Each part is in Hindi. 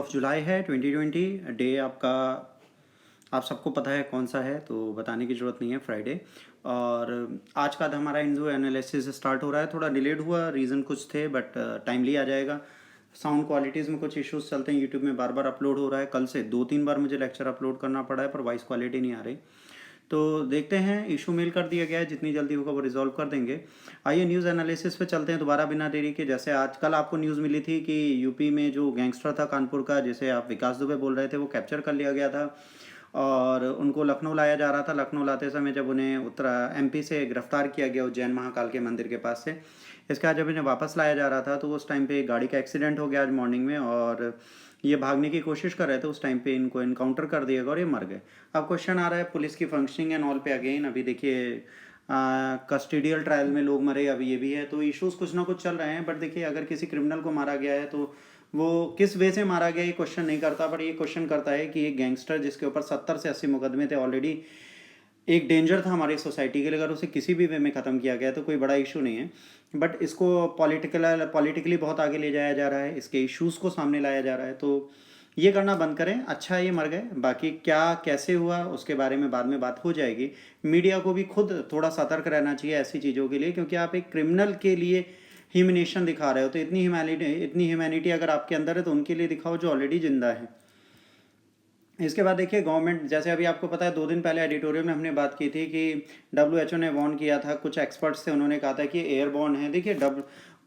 ऑफ जुलाई है 2020। डे आपका आप सबको पता है कौन सा है, तो बताने की ज़रूरत नहीं है, फ्राइडे। और आज का हमारा हिंदू एनालिसिस स्टार्ट हो रहा है। थोड़ा डिलेड हुआ, रीज़न कुछ थे, बट टाइमली आ जाएगा। साउंड क्वालिटीज़ में कुछ इश्यूज चलते हैं, यूट्यूब में बार बार अपलोड हो रहा है। कल से 2-3 बार मुझे लेक्चर अपलोड करना पड़ा है, पर वॉइस क्वालिटी नहीं आ रही। तो देखते हैं, इशू मेल कर दिया गया है, जितनी जल्दी होगा वो रिजॉल्व कर देंगे। आइए न्यूज़ एनालिसिस पे चलते हैं दोबारा बिना देरी के। जैसे आजकल आपको न्यूज़ मिली थी कि यूपी में जो गैंगस्टर था कानपुर का, जिसे आप विकास दुबे बोल रहे थे, वो कैप्चर कर लिया गया था और उनको लखनऊ लाया जा रहा था। लखनऊ लाते समय जब उन्हें उत्तरा एमपी से गिरफ्तार किया गया उज्जैन महाकाल के मंदिर के पास से, इसके बाद जब इन्हें वापस लाया जा रहा था तो उस टाइम पे गाड़ी का एक्सीडेंट हो गया आज मॉर्निंग में, और ये भागने की कोशिश कर रहे थे। उस टाइम पे इनको इनकाउंटर कर दिया गया और ये मर गए। अब क्वेश्चन आ रहा है पुलिस की फंक्शनिंग एंड ऑल पे अगेन। अभी देखिए, कस्टोडियल ट्रायल में लोग मरे, अभी ये भी है, तो इश्यूज कुछ ना कुछ चल रहे हैं। बट देखिए, अगर किसी क्रिमिनल को मारा गया है तो वो किस वे से मारा गया ये क्वेश्चन नहीं करता, बट ये क्वेश्चन करता है कि एक गैंगस्टर जिसके ऊपर 70 से 80 मुकदमे थे ऑलरेडी, एक डेंजर था हमारी सोसाइटी के लिए, अगर उसे किसी भी वे में ख़त्म किया गया तो कोई बड़ा इशू नहीं है। बट इसको पॉलिटिकली बहुत आगे ले जाया जा रहा है, इसके इश्यूज़ को सामने लाया जा रहा है। तो ये करना बंद करें। अच्छा, ये मर गए, बाकी क्या कैसे हुआ उसके बारे में बाद में बात हो जाएगी। मीडिया को भी खुद थोड़ा सतर्क रहना चाहिए ऐसी चीज़ों के लिए, क्योंकि आप एक क्रिमिनल के लिए ह्यूमिनेशन दिखा रहे हो, तो इतनी ह्यूमैनिटी अगर आपके अंदर है तो उनके लिए दिखाओ जो ऑलरेडी जिंदा है। इसके बाद देखिए, गवर्नमेंट, जैसे अभी आपको पता है 2 दिन पहले एडिटोरियल में हमने बात की थी कि WHO ने वार्न किया था, कुछ एक्सपर्ट्स थे, उन्होंने कहा था कि एयरबॉर्न है। देखिए,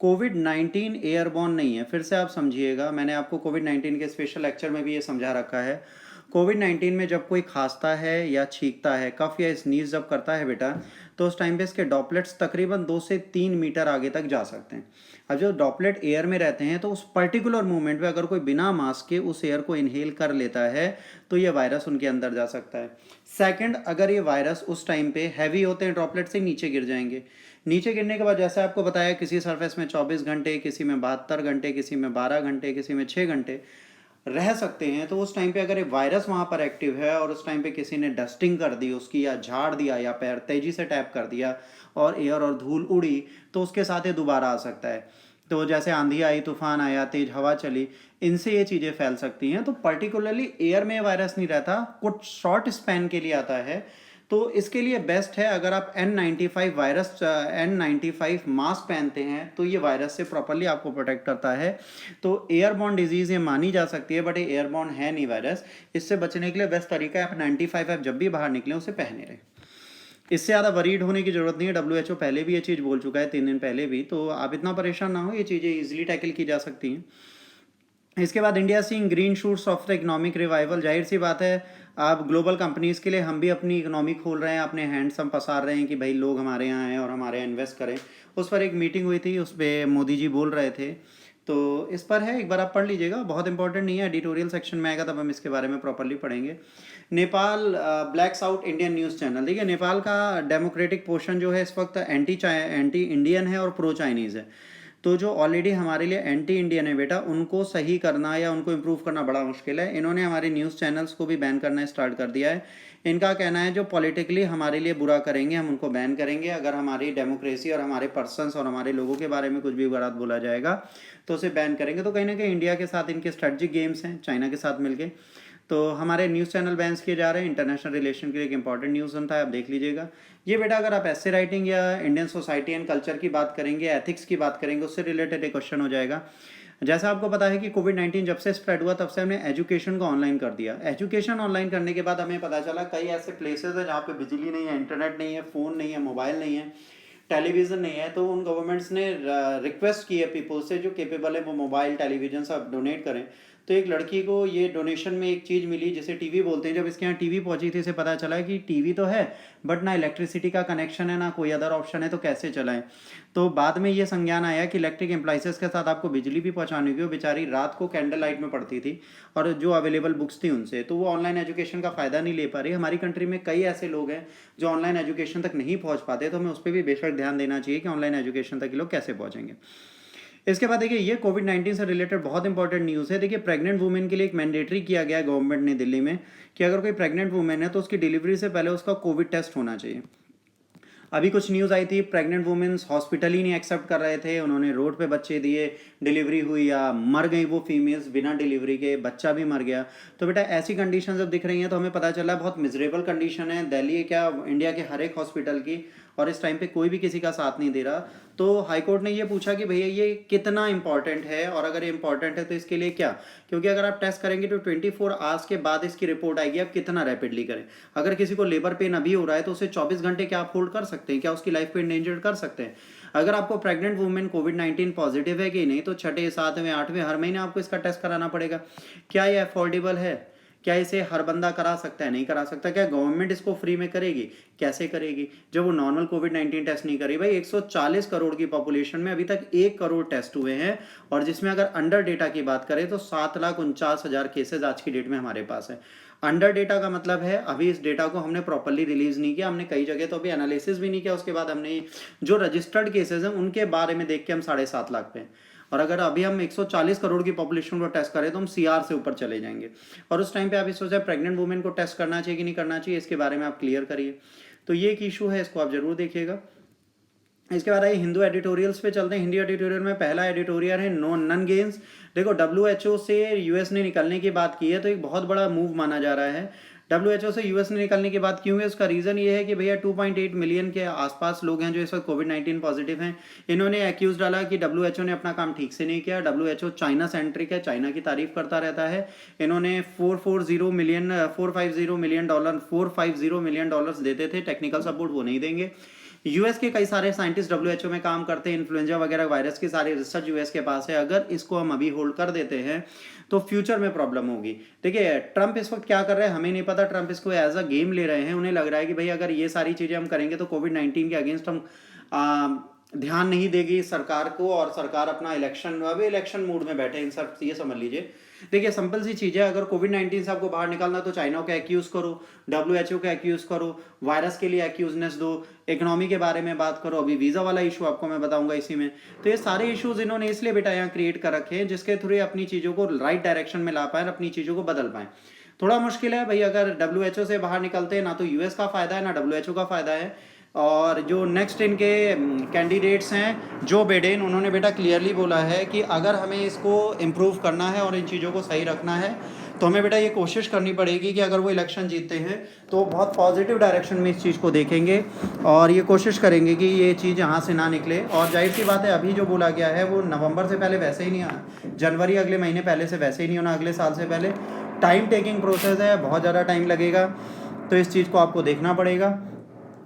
कोविड-19 एयरबॉर्न नहीं है, फिर से आप समझिएगा। मैंने आपको कोविड-19 के स्पेशल लेक्चर में भी ये समझा रखा है। कोविड-19 में जब कोई खांसता है या छींकता है, कफ या स्नीज जब करता है बेटा, तो उस टाइम पे इसके ड्रॉपलेट्स तकरीबन 2 से 3 मीटर आगे तक जा सकते हैं। अब जो ड्रॉपलेट एयर में रहते हैं, तो उस पर्टिकुलर मोमेंट में अगर कोई बिना मास्क के उस एयर को इनहेल कर लेता है तो ये वायरस उनके अंदर जा सकता है। सेकंड, अगर ये वायरस उस टाइम पे हैवी होते हैं, ड्रॉपलेट से नीचे गिर जाएंगे। नीचे गिरने के बाद, जैसे आपको बताया, किसी सरफेस में 24 घंटे, किसी में 72 घंटे, किसी में 12 घंटे, किसी में 6 घंटे रह सकते हैं। तो उस टाइम पे अगर ये वायरस वहाँ पर एक्टिव है और उस टाइम पे किसी ने डस्टिंग कर दी उसकी, या झाड़ दिया, या पैर तेजी से टैप कर दिया और एयर और धूल उड़ी, तो उसके साथ ये दोबारा आ सकता है। तो जैसे आंधी आई, तूफान आया, तेज हवा चली, इनसे ये चीज़ें फैल सकती हैं। तो पर्टिकुलरली एयर में वायरस नहीं रहता, कुछ शॉर्ट स्पैन के लिए आता है। तो इसके लिए बेस्ट है अगर आप N95 मास्क पहनते हैं, तो ये वायरस से प्रॉपरली आपको प्रोटेक्ट करता है। तो एयरबॉर्न डिजीज़ ये मानी जा सकती है, बट ये एयरबॉर्न है नहीं वायरस। इससे बचने के लिए बेस्ट तरीका है, आप 95 जब भी बाहर निकलें उसे पहने रहें। इससे ज़्यादा वरीड होने की ज़रूरत नहीं है। WHO पहले भी ये चीज़ बोल चुका है 3 दिन पहले भी, तो आप इतना परेशान ना हो, ये चीज़ें ईजिली टैकल की जा सकती हैं। इसके बाद, India seeing green shoots of the economic revival. जाहिर सी बात है, आप ग्लोबल कंपनीज़ के लिए हम भी अपनी इकोनॉमी खोल रहे हैं, अपने हैंड्स हम पसार रहे हैं कि भाई लोग हमारे यहाँ आएँ और हमारे यहाँ इन्वेस्ट करें। उस पर एक मीटिंग हुई थी, उस पर मोदी जी बोल रहे थे, तो इस पर है, एक बार आप पढ़ लीजिएगा, बहुत इंपॉर्टेंट नहीं है, एडिटोरियल सेक्शन में आएगा तब हम इसके बारे में प्रॉपरली पढ़ेंगे। Nepal blacks out Indian news channel. देखिए, नेपाल का डेमोक्रेटिक पोर्शन जो है इस वक्त एंटी इंडियन है और प्रो चाइनीज़ है। तो जो ऑलरेडी हमारे लिए एंटी इंडियन है बेटा, उनको सही करना या उनको इम्प्रूव करना बड़ा मुश्किल है। इन्होंने हमारे न्यूज़ चैनल्स को भी बैन करना स्टार्ट कर दिया है। इनका कहना है जो पॉलिटिकली हमारे लिए बुरा करेंगे हम उनको बैन करेंगे। अगर हमारी डेमोक्रेसी और हमारे पर्सन्स और हमारे लोगों के बारे में कुछ भी गलत बोला जाएगा तो उसे बैन करेंगे। तो कहीं ना कहीं इंडिया के साथ इनके स्ट्रेटजिक गेम्स हैं, चाइना के साथ मिलके। तो हमारे न्यूज़ चैनल बैन किए जा रहे हैं। इंटरनेशनल रिलेशन के लिए एक इंपॉर्टेंट न्यूज़ बनता है, आप देख लीजिएगा। ये बेटा, अगर आप ऐसे राइटिंग या इंडियन सोसाइटी एंड कल्चर की बात करेंगे, एथिक्स की बात करेंगे, उससे रिलेटेड एक क्वेश्चन हो जाएगा। जैसा आपको पता है कि कोविड-19 जब से स्प्रेड हुआ तब से हमने एजुकेशन को ऑनलाइन कर दिया। एजुकेशन ऑनलाइन करने के बाद हमें पता चला कई ऐसे प्लेसेस हैं जहाँ पे बिजली नहीं है, इंटरनेट नहीं है, फ़ोन नहीं है, मोबाइल नहीं है, टेलीविज़न नहीं है। तो उन गवर्नमेंट्स ने रिक्वेस्ट की है पीपल से जो केपेबल है वो मोबाइल टेलीविज़न सब डोनेट करें। तो एक लड़की को ये डोनेशन में एक चीज़ मिली जिसे टीवी बोलते हैं। जब इसके यहाँ टीवी पहुंची थी, इसे पता चला कि टीवी तो है बट ना इलेक्ट्रिसिटी का कनेक्शन है ना कोई अदर ऑप्शन है, तो कैसे चलाएं। तो बाद में ये संज्ञान आया कि इलेक्ट्रिक एप्लाइंसेस के साथ आपको बिजली भी पहुंचानी होगी। वो बेचारी रात को कैंडल लाइट में पढ़ती थी और जो अवेलेबल बुक्स थी उनसे, तो वो ऑनलाइन एजुकेशन का फ़ायदा नहीं ले पा रही। हमारी कंट्री में कई ऐसे लोग हैं जो ऑनलाइन एजुकेशन तक नहीं पहुँच पाते, तो हमें उस पर भी बेशक ध्यान देना चाहिए कि ऑनलाइन एजुकेशन तक ये लोग कैसे पहुँचेंगे। इसके बाद देखिए, ये कोविड-19 से रिलेटेड बहुत इंपॉर्टेंट न्यूज़ है। देखिए, प्रेग्नेंट वुमेन के लिए एक मैंडेटरी किया गया है गवर्नमेंट ने दिल्ली में कि अगर कोई प्रेग्नेंट वुमेन है तो उसकी डिलीवरी से पहले उसका कोविड टेस्ट होना चाहिए। अभी कुछ न्यूज़ आई थी, प्रेग्नेंट वुमेन्स हॉस्पिटल ही नहीं एक्सेप्ट कर रहे थे, उन्होंने रोड पे बच्चे दिए, डिलीवरी हुई या मर गई वो फीमेल्स बिना डिलीवरी के, बच्चा भी मर गया। तो बेटा ऐसी कंडीशन जब दिख रही हैं तो हमें पता चला बहुत मिजरेबल कंडीशन है दिल्ली क्या इंडिया के हर एक हॉस्पिटल की, और इस टाइम पे कोई भी किसी का साथ नहीं दे रहा। तो हाई कोर्ट ने ये पूछा कि भैया ये कितना इंपॉर्टेंट है, और अगर ये इंपॉर्टेंट है तो इसके लिए क्या, क्योंकि अगर आप टेस्ट करेंगे तो 24 आवर्स के बाद इसकी रिपोर्ट आएगी आप कितना रैपिडली करें। अगर किसी को लेबर पेन अभी हो रहा है तो उसे 24 घंटे क्या आप होल्ड कर सकते हैं, क्या उसकी लाइफ को इंडेंजर्ड कर सकते हैं। अगर आपको प्रेग्नेंट वुमेन कोविड-19 पॉजिटिव है कि नहीं, तो 6, 7वें, 8वें हर महीने आपको इसका टेस्ट कराना पड़ेगा। क्या ये अफोर्डेबल है? क्या इसे हर बंदा करा सकता है? नहीं करा सकता। क्या गवर्नमेंट इसको फ्री में करेगी? कैसे करेगी जब वो नॉर्मल कोविड-19 टेस्ट नहीं करी। भाई 140 करोड़ की पॉपुलेशन में अभी तक 1 करोड़ टेस्ट हुए हैं, और जिसमें अगर अंडर डेटा की बात करें तो 7,49,000 केसेज आज की डेट में हमारे पास है। अंडर डेटा का मतलब है अभी इस डेटा को हमने प्रॉपर्ली रिलीज नहीं किया, हमने कई जगह तो अभी एनालिसिस भी नहीं किया, उसके बाद हमने जो रजिस्टर्ड केसेज हैं उनके बारे में देख के हम 7.5 लाख पे हैं। और अगर अभी हम 140 करोड़ की पॉपुलेशन को टेस्ट करें तो हम सीआर से ऊपर चले जाएंगे। और उस टाइम पे आप सोचा प्रेग्नेंट वुमेन को टेस्ट करना चाहिए कि नहीं करना चाहिए, इसके बारे में आप क्लियर करिए। तो ये एक इशू है, इसको आप जरूर देखिएगा। इसके बाद आइए हिंदू एडिटोरियल्स पे चलते हैं। हिंदी एडिटोरियल में पहला एडिटोरियल है नो नन गेन्स। देखो WHO से यूएस ने निकलने की बात की है तो एक बहुत बड़ा मूव माना जा रहा है। WHO से यूएस ने निकलने की बात क्यों है, उसका रीज़न ये है कि भैया 2.8 मिलियन के आसपास लोग हैं जो इस वक्त कोविड-19 पॉजिटिव हैं। इन्होंने एक्यूज डाला कि WHO ने अपना काम ठीक से नहीं किया। WHO चाइना सेंट्रिक है, चाइना की तारीफ करता रहता है। इन्होंने 450 मिलियन डॉलर्स देते थे, टेक्निकल सपोर्ट वो नहीं देंगे। यूएस के कई सारे साइंटिस्ट WHO में काम करते हैं, इन्फ्लुएंजा वगैरह वायरस की सारी रिसर्च यूएस के पास है। अगर इसको हम अभी होल्ड कर देते हैं तो फ्यूचर में प्रॉब्लम होगी। देखिए ट्रंप इस वक्त क्या कर रहे हैं हमें नहीं पता, ट्रंप इसको एज अ गेम ले रहे हैं। उन्हें लग रहा है कि भाई अगर ये सारी चीज़ें हम करेंगे तो कोविड-19 के अगेंस्ट हम ध्यान नहीं देगी सरकार को, और सरकार अपना इलेक्शन मूड में बैठे। इन सब ये समझ लीजिए। देखिए सिंपल सी चीज़ है, अगर कोविड-19 से आपको बाहर निकालना तो चाइना को एक्यूज करो, WHO को एक्यूज करो, वायरस के लिए एक्यूजनेस दो, इकोनॉमी के बारे में बात करो। अभी वीज़ा वाला इशू आपको मैं बताऊंगा इसी में। तो ये सारे इशूज इन्होंने इसलिए बेटा यहाँ क्रिएट कर रखे हैं जिसके थ्रू अपनी चीज़ों को राइट डायरेक्शन में ला पाए, अपनी चीज़ों को बदल पाए। थोड़ा मुश्किल है भाई, अगर WHO से बाहर निकलते हैं ना तो यूएस का फ़ायदा है ना WHO का फ़ायदा है। और जो नेक्स्ट इनके कैंडिडेट्स हैं जो बिडेन, उन्होंने बेटा क्लियरली बोला है कि अगर हमें इसको इम्प्रूव करना है और इन चीज़ों को सही रखना है तो हमें बेटा ये कोशिश करनी पड़ेगी कि अगर वो इलेक्शन जीतते हैं तो बहुत पॉजिटिव डायरेक्शन में इस चीज़ को देखेंगे और ये कोशिश करेंगे कि ये चीज़ यहाँ से ना निकले। और जाहिर सी बात है अभी जो बोला गया है वो नवंबर से पहले वैसे ही नहीं आना, जनवरी अगले महीने पहले से वैसे ही नहीं होना, अगले साल से पहले। टाइम टेकिंग प्रोसेस है, बहुत ज़्यादा टाइम लगेगा, तो इस चीज़ को आपको देखना पड़ेगा।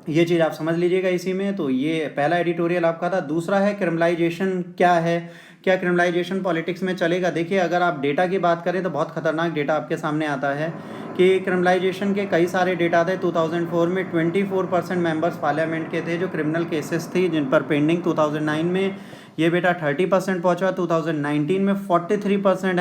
ये चीज़ आप समझ लीजिएगा इसी में। तो ये पहला एडिटोरियल आपका था। दूसरा है क्रिमिनलाइजेशन क्या है, क्या क्रिमिनलाइजेशन पॉलिटिक्स में चलेगा। देखिए अगर आप डेटा की बात करें तो बहुत खतरनाक डेटा आपके सामने आता है कि क्रिमिनलाइजेशन के कई सारे डेटा थे। 2004 में 24% मेंबर्स पार्लियामेंट के थे जो क्रिमिनल केसेस थी जिन पर पेंडिंग। 2009 में ये बेटा 30% पहुंचा। 2019 में 43%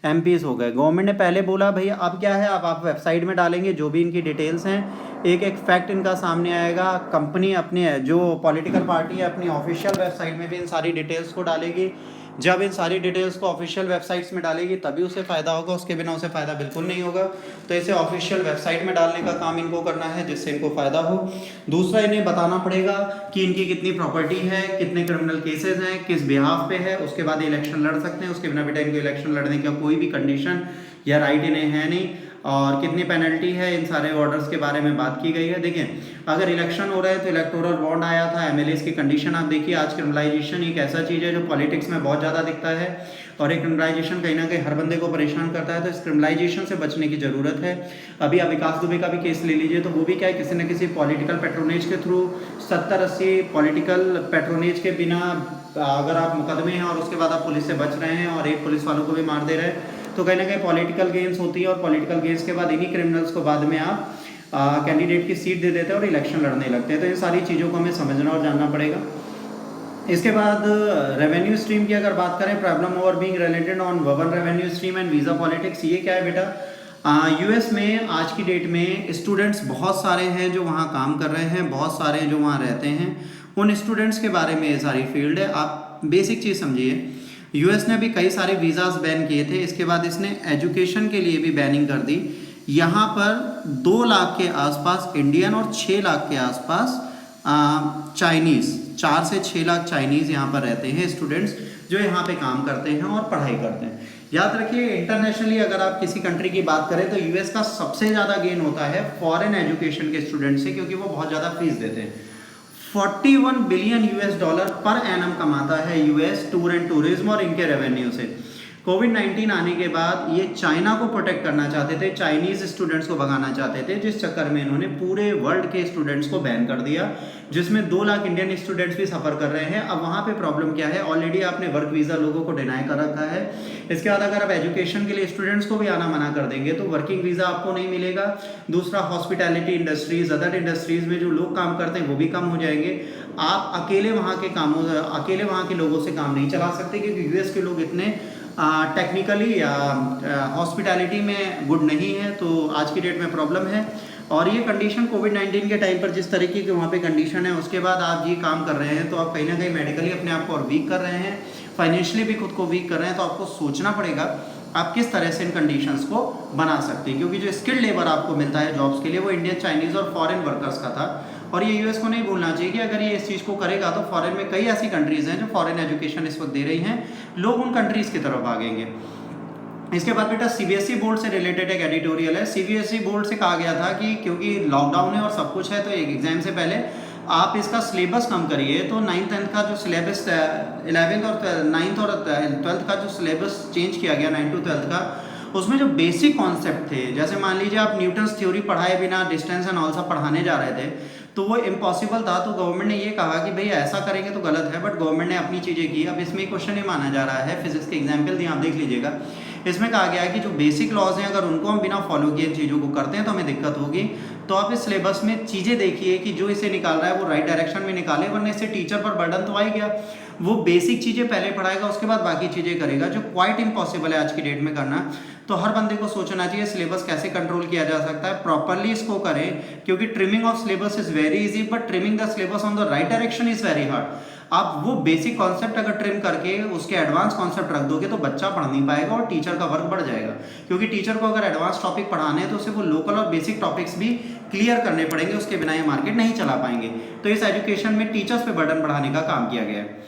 MPs हो गए। गवर्नमेंट ने पहले बोला भैया अब क्या है, अब आप वेबसाइट में डालेंगे जो भी इनकी डिटेल्स हैं, एक एक फैक्ट इनका सामने आएगा। कंपनी अपने जो पॉलिटिकल पार्टी है अपनी ऑफिशियल वेबसाइट में भी इन सारी डिटेल्स को डालेगी। जब इन सारी डिटेल्स को ऑफिशियल वेबसाइट्स में डालेगी तभी उसे फ़ायदा होगा, उसके बिना उसे फ़ायदा बिल्कुल नहीं होगा। तो इसे ऑफिशियल वेबसाइट में डालने का काम इनको करना है जिससे इनको फ़ायदा हो। दूसरा इन्हें बताना पड़ेगा कि इनकी कितनी प्रॉपर्टी है, कितने क्रिमिनल केसेस हैं, किस बिहाफ पे है, उसके बाद इलेक्शन लड़ सकते हैं। उसके बिना बेटा इनको इलेक्शन लड़ने का कोई भी कंडीशन या राइट इन्हें है नहीं। और कितनी पेनल्टी है, इन सारे ऑर्डर्स के बारे में बात की गई है। देखिए अगर इलेक्शन हो रहा है तो इलेक्टोरल बॉन्ड आया था, MLAs की कंडीशन आप देखिए। आज क्रिमिनलाइजेशन एक ऐसा चीज़ है जो पॉलिटिक्स में बहुत ज़्यादा दिखता है और एक क्रिमिनलाइजेशन कहीं ना कहीं हर बंदे को परेशान करता है। तो इस क्रिमिनलाइजेशन से बचने की ज़रूरत है। अभी आप विकास दुबे का भी केस ले लीजिए तो वो भी क्या है, किसी न किसी पॉलिटिकल पेट्रोनेज के थ्रू 70-80 पॉलिटिकल पेट्रोनेज के बिना अगर आप मुकदमे हैं और उसके बाद आप पुलिस से बच रहे हैं और एक पुलिस वालों को भी मार दे रहे हैं तो कहीं ना कहीं पॉलिटिकल गेम्स होती है। और पॉलिटिकल गेम्स के बाद इन्हीं क्रिमिनल्स को बाद में आप कैंडिडेट की सीट दे देते हैं और इलेक्शन लड़ने लगते हैं। तो इन सारी चीज़ों को हमें समझना और जानना पड़ेगा। इसके बाद रेवेन्यू स्ट्रीम की अगर बात करें, problem over being related on one revenue stream and visa politics. ये क्या है बेटा, यूएस में आज की डेट में स्टूडेंट्स बहुत सारे हैं जो वहाँ काम कर रहे हैं, बहुत सारे जो वहाँ रहते हैं। उन स्टूडेंट्स के बारे में ये सारी फील्ड है। आप बेसिक चीज़ समझिए, यूएस ने भी कई सारे वीज़ाज बैन किए थे, इसके बाद इसने एजुकेशन के लिए भी बैनिंग कर दी। यहाँ पर 2 लाख के आसपास इंडियन और 6 लाख के आसपास चाइनीज़, 4 से 6 लाख चाइनीज़ यहाँ पर रहते हैं स्टूडेंट्स जो यहाँ पे काम करते हैं और पढ़ाई करते हैं। याद रखिए, इंटरनेशनली अगर आप किसी कंट्री की बात करें तो यूएस का सबसे ज़्यादा गेन होता है फॉरेन एजुकेशन के स्टूडेंट से, क्योंकि वो बहुत ज़्यादा फीस देते हैं। 41 billion US dollar per annum कमाता है यूएस टूर एंड टूरिज्म और इनके रेवेन्यू से। कोविड-19 आने के बाद ये चाइना को प्रोटेक्ट करना चाहते थे, चाइनीज़ स्टूडेंट्स को भगाना चाहते थे, जिस चक्कर में इन्होंने पूरे वर्ल्ड के स्टूडेंट्स को बैन कर दिया, जिसमें 2 लाख इंडियन स्टूडेंट्स भी सफ़र कर रहे हैं। अब वहाँ पे प्रॉब्लम क्या है, ऑलरेडी आपने वर्क वीज़ा लोगों को डिनाई कर रखा है। इसके बाद अगर आप एजुकेशन के लिए स्टूडेंट्स को भी आना मना कर देंगे तो वर्किंग वीज़ा आपको नहीं मिलेगा। दूसरा, हॉस्पिटैलिटी इंडस्ट्रीज़, अदर इंडस्ट्रीज़ में जो लोग काम करते हैं वो भी कम हो जाएंगे। आप अकेले वहाँ के लोगों से काम नहीं चला सकते, क्योंकि यूएस के लोग इतने टेक्निकली या हॉस्पिटैलिटी में गुड नहीं है, तो आज की डेट में प्रॉब्लम है। और ये कंडीशन कोविड-19 के टाइम पर जिस तरीके की वहाँ पे कंडीशन है, उसके बाद आप ये काम कर रहे हैं तो आप कहीं ना कहीं मेडिकली अपने आप को और वीक कर रहे हैं, फाइनेंशियली भी खुद को वीक कर रहे हैं। तो आपको सोचना पड़ेगा आप किस तरह से इन कंडीशंस को बना सकते हैं, क्योंकि जो स्किल्ड लेबर आपको मिलता है जॉब्स के लिए वो इंडियन, चाइनीज़ और फॉरेन वर्कर्स का था। और ये यूएस को नहीं भूलना चाहिए कि अगर ये इस चीज़ को करेगा तो फॉरेन में कई ऐसी कंट्रीज़ हैं जो फॉरेन एजुकेशन इस वक्त दे रही हैं, लोग उन कंट्रीज़ की तरफ भागेंगे। इसके बाद बेटा सीबीएसई बोर्ड से रिलेटेड एक एडिटोरियल है। सीबीएसई बोर्ड से कहा गया था कि क्योंकि लॉकडाउन है और सब कुछ है, तो एक एग्जाम से पहले आप इसका सिलेबस कम करिए। तो 9th-10th का जो सिलेबस, 11th और 9th और 12th का जो सिलेबस चेंज किया गया 9 to 12 का, उसमें जो बेसिक कॉन्सेप्ट थे, जैसे मान लीजिए आप न्यूटन्स थ्योरी पढ़ाए बिना डिस्टेंस एंड ऑल सब पढ़ाने जा रहे थे, तो वो इम्पॉसिबल था। तो गवर्नमेंट ने ये कहा कि भाई ऐसा करेंगे तो गलत है, बट गवर्नमेंट ने अपनी चीज़ें की। अब इसमें क्वेश्चन ये माना जा रहा है, फिजिक्स के एग्जाम्पल दिए, आप देख लीजिएगा। इसमें कहा गया है कि जो बेसिक लॉज हैं अगर उनको हम बिना फॉलो किए चीज़ों को करते हैं तो हमें दिक्कत होगी। तो आप इस सिलेबस में चीज़ें देखिए कि जो इसे निकाल रहा है वो राइट डायरेक्शन में निकाले, वरना इससे टीचर पर बर्डन तो आ ही गया। वो बेसिक चीज़ें पहले पढ़ाएगा, उसके बाद बाकी चीज़ें करेगा, जो क्वाइट इम्पॉसिबल है आज की डेट में करना। तो हर बंदे को सोचना चाहिए सिलेबस कैसे कंट्रोल किया जा सकता है, प्रॉपरली इसको करें, क्योंकि trimming of syllabus is very easy, but trimming the syllabus on the right direction is very hard. आप वो बेसिक कॉन्सेप्ट अगर ट्रिम करके उसके एडवांस कॉन्सेप्ट रख दोगे तो बच्चा पढ़ नहीं पाएगा और टीचर का वर्क बढ़ जाएगा, क्योंकि टीचर को अगर एडवांस टॉपिक पढ़ाने हैं तो उसे वो लोकल और बेसिक टॉपिक्स भी क्लियर करने पड़ेंगे, उसके बिना ये मार्केट नहीं चला पाएंगे। तो इस एजुकेशन में टीचर्स पे बर्डन बढ़ाने का काम किया गया है।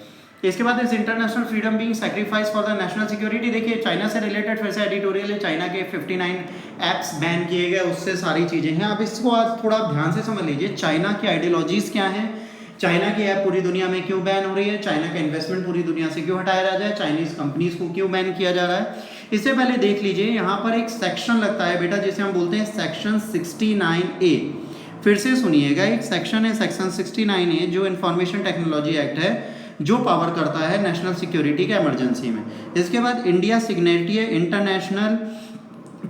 इसके बाद इस international freedom being sacrifice for the national security. देखिए चाइना से रिलेटेड फिर से एडिटोरियल है, चाइना के 59 ऐप्स बैन किए गए, उससे सारी चीज़ें हैं। आप इसको आज थोड़ा ध्यान से समझ लीजिए, चाइना की आइडियोलॉजीज़ क्या हैं, चाइना की ऐप पूरी दुनिया में क्यों बैन हो रही है, चाइना का इन्वेस्टमेंट पूरी दुनिया से क्यों हटाया जा रहा है, चाइनीज़ कंपनीज़ को क्यों बैन किया जा रहा है। इससे पहले देख लीजिए, यहाँ पर एक सेक्शन लगता है बेटा, जिसे हम बोलते हैं सेक्शन 69A। फिर से सुनिएगा, एक सेक्शन है सेक्शन 69A जो इंफॉर्मेशन टेक्नोलॉजी एक्ट है, जो पावर करता है नेशनल सिक्योरिटी के इमरजेंसी में। इसके बाद इंडिया सिग्नेटरी है इंटरनेशनल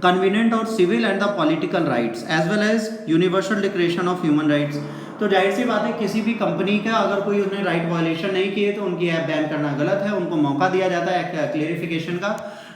कन्वीनेंट और civil and the political rights as well as universal declaration of human rights. तो जाहिर सी बात है, किसी भी कंपनी का अगर कोई उसने राइट वायलेशन नहीं किए तो उनकी ऐप बैन करना गलत है, उनको मौका दिया जाता है क्लेरिफिकेशन का।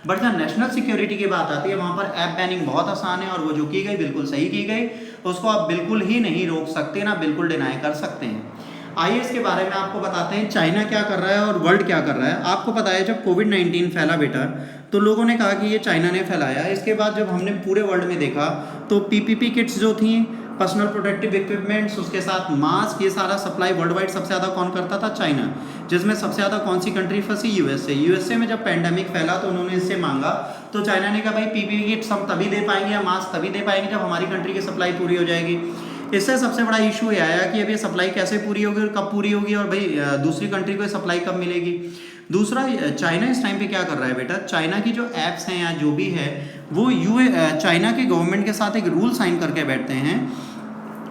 बट जहाँ नेशनल सिक्योरिटी की बात आती है वहाँ पर ऐप बैनिंग बहुत आसान है, और वो जो की गई बिल्कुल सही की गई, उसको आप बिल्कुल ही नहीं रोक सकते, ना बिल्कुल डिनाई कर सकते हैं। आइए इसके बारे में आपको बताते हैं चाइना क्या कर रहा है और वर्ल्ड क्या कर रहा है। आपको पता है जब कोविड-19 फैला बेटा, तो लोगों ने कहा कि ये चाइना ने फैलाया। इसके बाद जब हमने पूरे वर्ल्ड में देखा तो पीपीपी किट्स जो थी, पर्सनल प्रोटेक्टिव इक्विपमेंट्स, उसके साथ मास्क, ये सारा सप्लाई वर्ल्ड वाइड सबसे ज़्यादा कौन करता था? चाइना। जिसमें सबसे ज़्यादा कौन सी कंट्री फंसी? यूएसए। यूएसए में जब पैंडेमिक फैला तो उन्होंने इससे मांगा, तो चाइना ने कहा भाई पीपीपी किट्स हम तभी दे पाएंगे या मास्क तभी दे पाएंगे जब हमारी कंट्री की सप्लाई पूरी हो जाएगी। इससे सबसे बड़ा इशू ये आया कि अब ये सप्लाई कैसे पूरी होगी और कब पूरी होगी, और भाई दूसरी कंट्री को सप्लाई कब मिलेगी। दूसरा, चाइना इस टाइम पे क्या कर रहा है बेटा, चाइना की जो ऐप्स हैं या जो भी है वो चाइना के गवर्नमेंट के साथ एक रूल साइन करके बैठते हैं।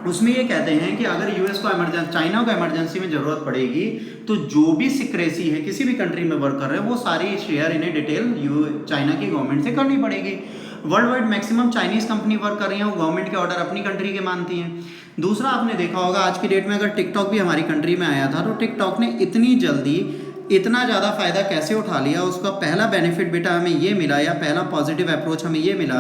उसमें ये कहते हैं कि अगर यूएस को चाइना को इमरजेंसी में ज़रूरत पड़ेगी तो जो भी सिक्रेसी है किसी भी कंट्री में वर्क कर रहे हैं वो सारी शेयर इन्हें डिटेल चाइना की गवर्नमेंट से करनी पड़ेगी। World wide maximum Chinese company work कर रही हैं, वो गवर्नमेंट के ऑर्डर अपनी कंट्री के मानती हैं। दूसरा, आपने देखा होगा आज की डेट में अगर टिकटॉक भी हमारी कंट्री में आया था तो टिकटॉक ने इतनी जल्दी इतना ज़्यादा फ़ायदा कैसे उठा लिया। उसका पहला बेनिफिट बेटा हमें ये मिला, या पहला पॉजिटिव अप्रोच हमें ये मिला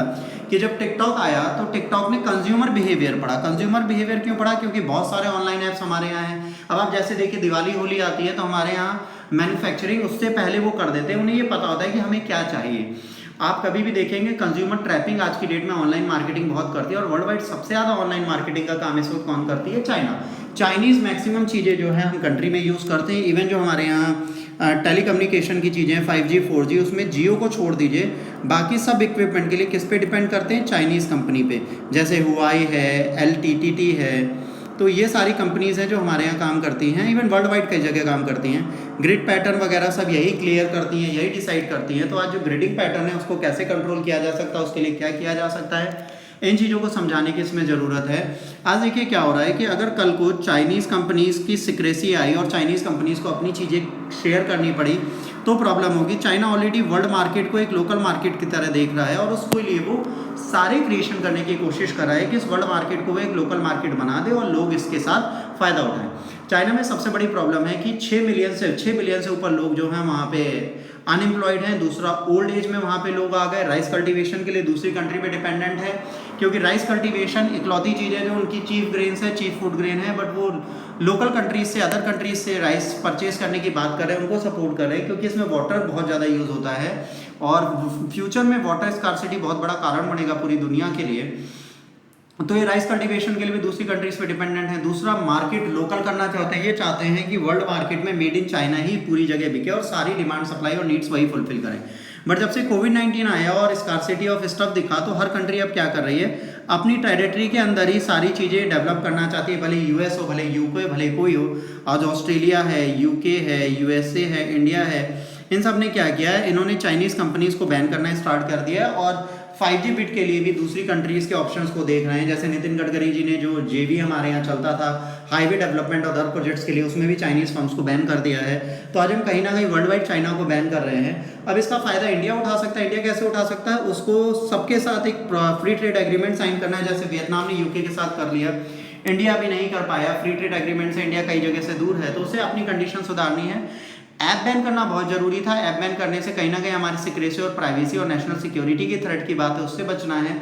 कि जब टिकटॉक आया तो टिकटॉक ने कंज्यूमर बिहेवियर पढ़ा। कंज्यूमर बिहेवियर क्यों पढ़ा? क्योंकि बहुत सारे ऑनलाइन ऐप्स हमारे यहाँ हैं। अब आप जैसे देखिए, दिवाली होली आती है तो हमारे यहाँ मैन्युफैक्चरिंग उससे पहले वो कर देते हैं, उन्हें ये पता होता है कि हमें क्या चाहिए। आप कभी भी देखेंगे कंज्यूमर ट्रैपिंग आज की डेट में ऑनलाइन मार्केटिंग बहुत करती है, और वर्ल्ड वाइड सबसे ज़्यादा ऑनलाइन मार्केटिंग का काम इस वक्त कौन करती है? चाइना। चाइनीज़ मैक्सिमम चीज़ें जो है हम कंट्री में यूज़ करते हैं। इवन जो हमारे यहाँ टेलीकम्युनिकेशन की चीज़ें 5G 4G, उसमें जियो को छोड़ दीजिए, बाकी सब इक्विपमेंट के लिए किस पे डिपेंड करते हैं? चाइनीज़ कंपनी पे। जैसे हुआई है, LTTT है, तो ये सारी कंपनीज़ हैं जो हमारे यहाँ काम करती हैं, इवन वर्ल्ड वाइड कई जगह काम करती हैं। ग्रिड पैटर्न वगैरह सब यही क्लियर करती हैं, यही डिसाइड करती हैं। तो आज जो ग्रिडिंग पैटर्न है उसको कैसे कंट्रोल किया जा सकता है, उसके लिए क्या किया जा सकता है, इन चीज़ों को समझाने की इसमें ज़रूरत है। आज देखिए क्या हो रहा है कि अगर कल को चाइनीज़ कंपनीज़ की सिक्रेसी आई और चाइनीज़ कंपनीज़ को अपनी चीज़ें शेयर करनी पड़ी तो प्रॉब्लम होगी। चाइना ऑलरेडी वर्ल्ड मार्केट को एक लोकल मार्केट की तरह देख रहा है और उसके लिए वो सारे क्रिएशन करने की कोशिश कर रहा है कि इस वर्ल्ड मार्केट को वो एक लोकल मार्केट बना दे और लोग इसके साथ फ़ायदा उठाएं। चाइना में सबसे बड़ी प्रॉब्लम है कि 6 बिलियन से ऊपर लोग जो हैं वहाँ पे अनएम्प्लॉयड हैं। दूसरा, ओल्ड एज में वहाँ पे लोग आ गए। राइस कल्टीवेशन के लिए दूसरी कंट्री पे डिपेंडेंट है, क्योंकि राइस कल्टीवेशन इकलौती चीज़ है जो उनकी चीफ ग्रेन्स है, चीफ फूड ग्रेन है, बट वो लोकल कंट्रीज से, अदर कंट्रीज से राइस परचेज करने की बात कर रहे हैं, उनको सपोर्ट कर रहे हैं, क्योंकि इसमें वाटर बहुत ज़्यादा यूज़ होता है और फ्यूचर में वाटर स्कार्सिटी बहुत बड़ा कारण बनेगा पूरी दुनिया के लिए। तो ये राइस कल्टीवेशन के लिए भी दूसरी कंट्रीज पे डिपेंडेंट है। दूसरा, मार्केट लोकल करना चाहते हैं, ये चाहते हैं कि वर्ल्ड मार्केट में मेड इन चाइना ही पूरी जगह बिके और सारी डिमांड, सप्लाई और नीड्स वही फुलफिल करें। बट जब से कोविड-19 आया और स्कार्सिटी ऑफ स्टफ दिखा तो हर कंट्री अब क्या कर रही है, अपनी टेरिटरी के अंदर ही सारी चीज़ें डेवलप करना चाहती है, भले US हो, भले UK, भले कोई हो। आज ऑस्ट्रेलिया है, UK है, USA है, इंडिया है, इन सब ने क्या किया है, इन्होंने चाइनीज़ कंपनीज़ को बैन करना स्टार्ट कर दिया है और 5G बिट के लिए भी दूसरी कंट्रीज़ के ऑप्शंस को देख रहे हैं। जैसे नितिन गडकरी जी ने जो JV हमारे यहाँ चलता था हाईवे डेवलपमेंट और अदर प्रोजेक्ट्स के लिए, उसमें भी चाइनीज़ फर्म्स को बैन कर दिया है। तो आज हम कहीं ना कहीं वर्ल्ड वाइड चाइना को बैन कर रहे हैं। अब इसका फ़ायदा इंडिया उठा सकता है। इंडिया कैसे उठा सकता है? उसको सबके साथ एक फ्री ट्रेड एग्रीमेंट साइन करना है, जैसे वियतनाम ने UK के साथ कर लिया। इंडिया भी नहीं कर पाया, फ्री ट्रेड एग्रीमेंट से इंडिया कई जगह से दूर है, तो उसे अपनी कंडीशन सुधारनी है। ऐप बैन करना बहुत ज़रूरी था। ऐप बैन करने से कहीं ना कहीं हमारी सिक्रेसी और प्राइवेसी और नेशनल सिक्योरिटी की थ्रेट की बात है, उससे बचना है।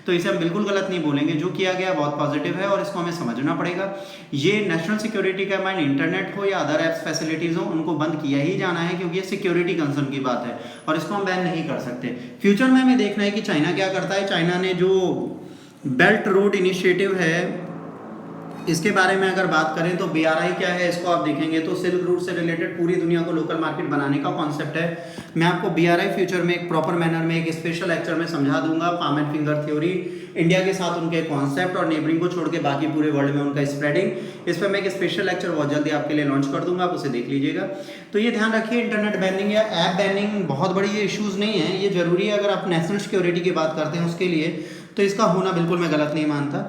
तो इसे हम बिल्कुल गलत नहीं बोलेंगे, जो किया गया बहुत पॉजिटिव है और इसको हमें समझना पड़ेगा। ये नेशनल सिक्योरिटी का माइंड इंटरनेट हो या अदर एप्स फैसिलिटीज़ हो, उनको बंद किया ही जाना है, क्योंकि ये सिक्योरिटी कंसर्न की बात है और इसको हम बैन नहीं कर सकते। फ्यूचर में हमें देखना है कि चाइना क्या करता है। चाइना ने जो बेल्ट रोड इनिशिएटिव है, इसके बारे में अगर बात करें तो BRI क्या है, इसको आप देखेंगे तो सिल्क रूट से रिलेटेड पूरी दुनिया को लोकल मार्केट बनाने का कॉन्सेप्ट है। मैं आपको BRI फ्यूचर में एक प्रॉपर मैनर में एक स्पेशल लेक्चर में समझा दूंगा। Palm and finger theory, India के साथ उनके कॉन्सेप्ट और नेबरिंग को छोड़ के बाकी पूरे वर्ल्ड में उनका स्प्रेडिंग, इस पर मैं एक स्पेशल लेक्चर बहुत जल्दी आपके लिए लॉन्च कर दूंगा, आप उसे देख लीजिएगा। तो ये ध्यान रखिए, इंटरनेट बैनिंग या ऐप बैनिंग बहुत बड़ी ये इशूज़ नहीं है, ये ज़रूरी है अगर आप नेशनल सिक्योरिटी की बात करते हैं उसके लिए, तो इसका होना बिल्कुल मैं गलत नहीं मानता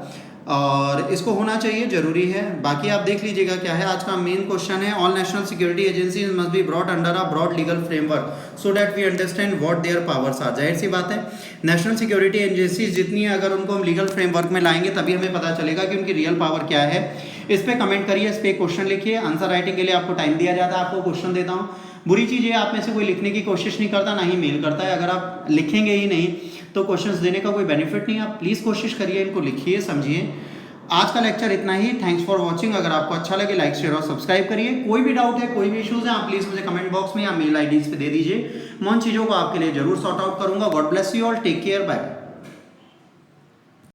और इसको होना चाहिए, जरूरी है। बाकी आप देख लीजिएगा क्या है। आज का मेन क्वेश्चन है, all national security agencies must be brought under a broad legal framework so that we understand what their powers are. जाहिर सी बात है, नेशनल सिक्योरिटी एजेंसीज जितनी है, अगर उनको हम लीगल फ्रेमवर्क में लाएंगे तभी हमें पता चलेगा कि उनकी रियल पावर क्या है। इस पर कमेंट करिए, इस पर क्वेश्चन लिखिए। आंसर राइटिंग के लिए आपको टाइम दिया जाता है, आपको क्वेश्चन देता हूँ। बुरी चीज़ है आप में से कोई लिखने की कोशिश नहीं करता, ना ही मेल करता है। अगर आप लिखेंगे ही नहीं तो क्वेश्चंस देने का कोई बेनिफिट नहीं है। आप प्लीज़ कोशिश करिए, इनको लिखिए, समझिए। आज का लेक्चर इतना ही। Thanks for watching. अगर आपको अच्छा लगे लाइक शेयर और सब्सक्राइब करिए। कोई भी डाउट है, कोई भी इश्यूज है, आप प्लीज़ मुझे कमेंट बॉक्स में या मेल IDs पे दे दीजिए। मैं उन चीज़ों को आपके लिए जरूर सॉर्ट आउट करूंगा। God bless you all, take care, bye.